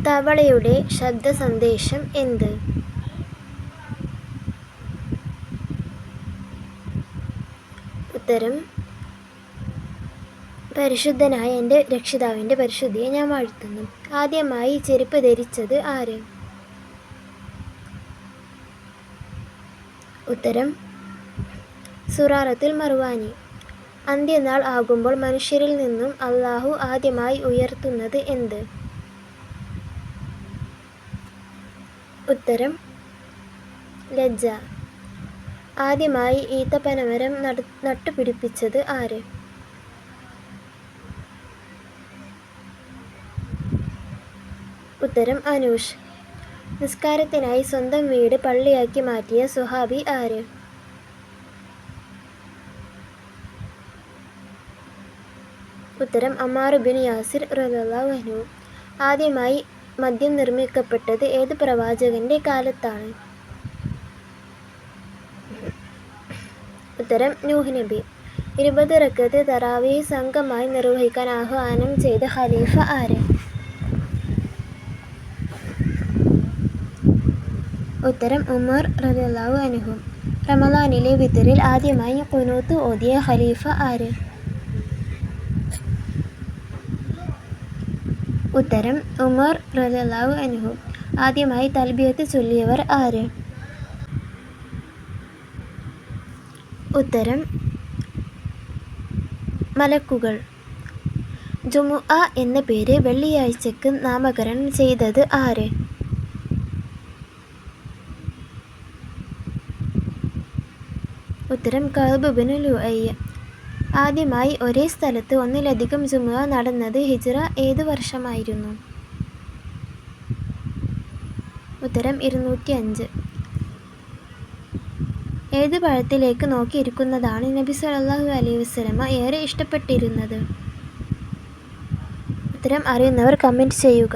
തവളയുടെ ശബ്ദ സന്ദേശം എന്ത്? ഉത്തരം പരിശുദ്ധനായ എൻ്റെ രക്ഷിതാവിൻ്റെ പരിശുദ്ധിയെ ഞാൻ വാഴ്ത്തുന്നു. ആദ്യമായി ചെരുപ്പ് ധരിച്ചത് ആര്? ഉത്തരം സുറാറത്തുൽ മർവാനി. അന്ത്യനാൾ ആകുമ്പോൾ മനുഷ്യരിൽ നിന്നും അള്ളാഹു ആദ്യമായി ഉയർത്തുന്നത് എന്ത്? ഉത്തരം ലജ്ജ. ആദ്യമായി ഈത്തപ്പനമരം നട്ടുപിടിപ്പിച്ചത് ആര്? ഉത്തരം അനൂഷ്. നിസ്കാരത്തിനായി സ്വന്തം വീട് പള്ളിയാക്കി മാറ്റിയ സുഹാബി ആര്? ഉത്തരം അമ്മാർ ബിൻ യാസിർ റളിയല്ലാഹു അൻഹു. ആദ്യമായി മദ്യം നിർമ്മിക്കപ്പെട്ടത് ഏത് പ്രവാചകന്റെ കാലത്താണ്? ഉത്തരം നൂഹ് നബി. 20 റക്അത്ത് തറാവീഹ് സംഘമായി നിർവഹിക്കാൻ ആഹ്വാനം ചെയ്ത ഖലീഫ ആര്? ഉത്തരം ഉമർ റളിയല്ലാഹു അൻഹു. റമളാനിലെ വിത്റിൽ ആദ്യമായി ഖുനൂത്ത് ഓതിയ ഖലീഫ ആര്? ഉത്തരം ഉമർ റളിയല്ലാഹു അൻഹു. ആദ്യമായി തൽബിയത്ത് ചൊല്ലിയവർ ആര്? ഉത്തരം മലക്കുകൾ. ജുമുഅ എന്ന പേര് വെള്ളിയാഴ്ചക്ക് നാമകരണം ചെയ്തത് ആര്? ഉത്തരം കഅബ് ബിൻ ലുഅയ്. ആദ്യമായി ഒരേ സ്ഥലത്ത് ഒന്നിലധികം ജുമുഅ നടന്നത് ഹിജ്റ ഏത് വർഷമായിരുന്നു? ഉത്തരം 205. ഏത് പഴത്തിലേക്ക് നോക്കിയിരിക്കുന്നതാണ് നബി സല്ലല്ലാഹു അലൈഹി വസല്ലമ ഏറെ ഇഷ്ടപ്പെട്ടിരുന്നത്? ഉത്തരം അറിയുന്നവർ കമൻറ്റ് ചെയ്യുക.